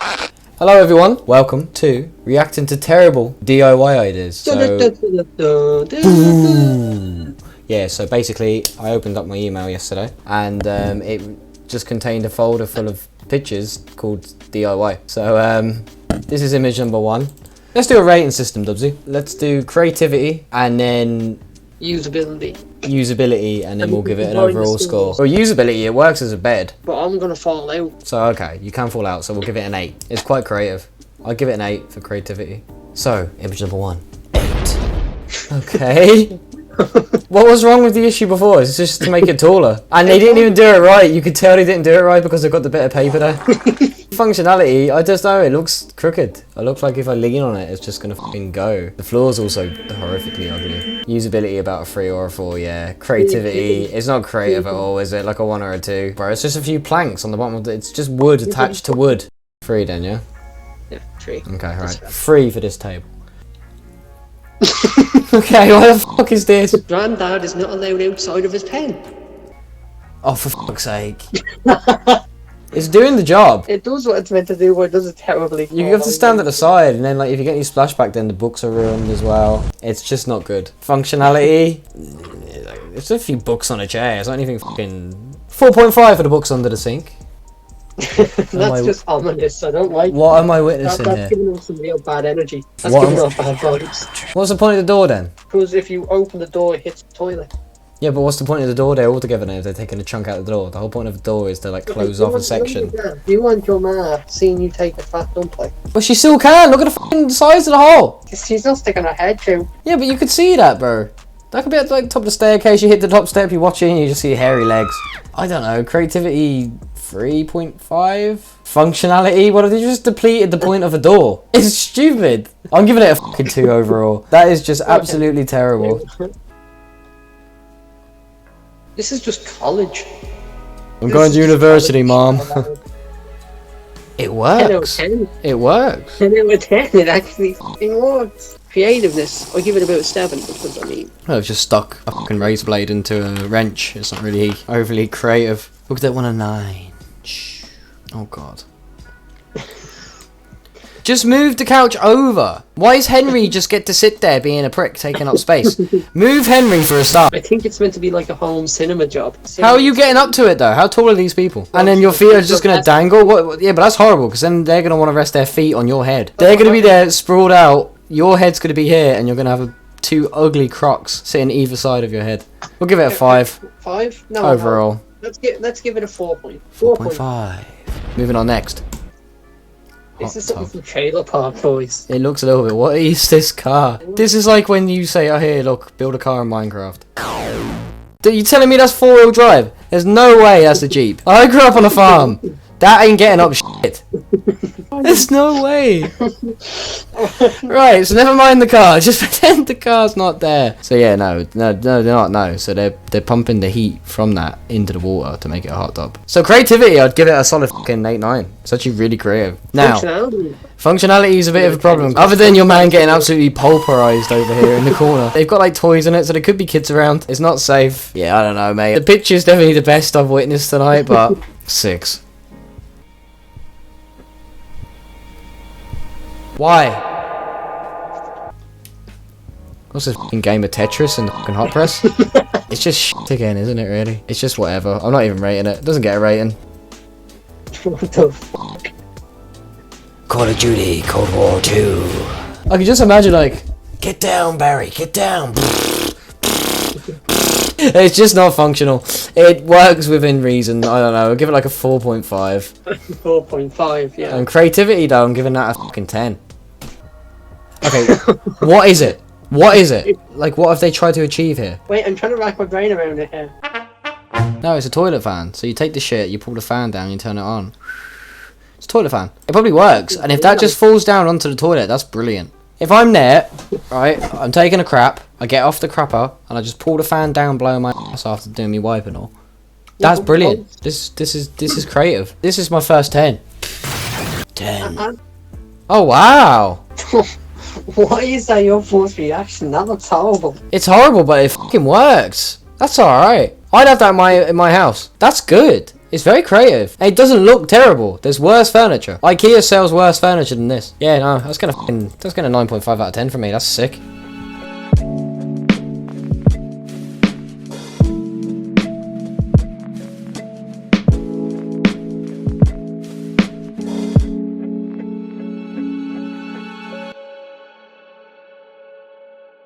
Hello everyone, welcome to reacting to terrible DIY ideas. So, yeah, so basically I opened up my email yesterday and it just contained a folder full of pictures called DIY. So this is image number 1. Let's do a rating system, Dubsy. Let's do creativity and then usability, and then we'll give it an overall score. For usability, it works as a bed. But I'm gonna fall out. So okay, you can fall out, so we'll give it an 8. It's quite creative. I'll give it an 8 for creativity. So, image number 1, 8. Okay. What was wrong with the issue before? It's just to make it taller. And they didn't even do it right. You could tell they didn't do it right because they've got the bit of paper there. Functionality, I just know, it looks crooked. It looks like if I lean on it, it's just gonna fucking go. The floor's also horrifically ugly. Usability about a 3 or a 4, yeah. Creativity, it's not creative at all, is it? Like a 1 or a 2. Bro, it's just a few planks on the bottom of it. It's just wood attached to wood. 3 then, yeah? Yeah, 3. Okay, right. 3 for this table. Okay, what the fuck is this? Granddad is not allowed outside of his pen. Oh, for fuck's sake. It's doing the job. It does what it's meant to do, but it does it terribly. You have to stand at the side, and then like if you get any splashback, then the books are ruined as well. It's just not good. Functionality, it's a few books on a chair. It's not anything fucking... 4.5 for the books under the sink. That's just ominous. I don't like. What am I witnessing that's here? giving off some real bad energy. That's giving off bad vibes. What's the point of the door then? Because if you open the door, it hits the toilet. Yeah, but what's the point of the door there altogether now if they're taking a chunk out of the door? The whole point of the door is to like close off a section. You want your ma seeing you take a fat dump like? But she still can. Look at the fucking size of the hole. She's not sticking her head through. Yeah, but you could see that, bro. That could be at like the top of the staircase. You hit the top step, you watch it, and you just see hairy legs. I don't know. Creativity 3.5. Functionality. What if they just depleted the point of a door? It's stupid. I'm giving it a fucking 2 overall. That is just absolutely terrible. This is just college. I'm going to university, Mom. It works. 10 out of 10. It works. 10 out of 10. It actually fucking works. Creativeness, I give it about 7 because I mean... I've just stuck a fucking razor blade into a wrench. It's not really overly creative. Look at that one, a 9. Shh. Oh god. Just move the couch over. Why does Henry just get to sit there being a prick taking up space? Move Henry for a start. I think it's meant to be like a home cinema job. How are you getting up to it though? How tall are these people? And then your feet are just gonna dangle? What? Yeah, but that's horrible because then they're gonna want to rest their feet on your head. They're gonna be there sprawled out. Your head's gonna be here and you're gonna have 2 ugly crocs sitting either side of your head. We'll give it a 5. 5? No. Overall. Let's give it a 4.5. 4.5. Moving on next. This is something from Trailer Park Boys. It looks a little bit. What is this car? This is like when you say, "Oh, here, look, build a car in Minecraft." Are you telling me that's 4-wheel drive? There's no way that's a Jeep. I grew up on a farm. That ain't getting up shit. There's no way. Right, so never mind the car. Just pretend the car's not there. So yeah, no, they're not. No, so they're pumping the heat from that into the water to make it a hot tub. So creativity, I'd give it a solid fucking 8-9. It's actually really creative. Now, functionality is a bit of a problem. Other than your man getting absolutely pulverized over here in the corner. They've got like toys in it, so there could be kids around. It's not safe. Yeah, I don't know, mate. The picture's definitely the best I've witnessed tonight, but 6. Why? What's this fucking game of Tetris and the fucking hot press? It's just shit again, isn't it, really? It's just whatever. I'm not even rating it. It doesn't get a rating. What the fuck? Call of Duty, Cold War 2. I can just imagine, like, get down, Barry, get down. It's just not functional. It works within reason. I don't know. I'll give it like a 4.5. 4.5, yeah. And creativity, though, I'm giving that a fucking 10. Okay, what is it? What is it? Like, what have they tried to achieve here? Wait, I'm trying to rack my brain around it here. No, it's a toilet fan. So you take the shit, you pull the fan down, you turn it on. It's a toilet fan. It probably works. And if that just falls down onto the toilet, that's brilliant. If I'm there, right, I'm taking a crap, I get off the crapper, and I just pull the fan down, blow my ass after doing me wipe and all. That's brilliant. This is creative. This is my first 10. 10. Oh wow. Why is that your first reaction? That looks horrible. It's horrible, but it fucking works. That's alright. I'd have that in my house. That's good. It's very creative. And it doesn't look terrible. There's worse furniture. IKEA sells worse furniture than this. Yeah, no, that's gonna 9.5 out of 10 for me. That's sick.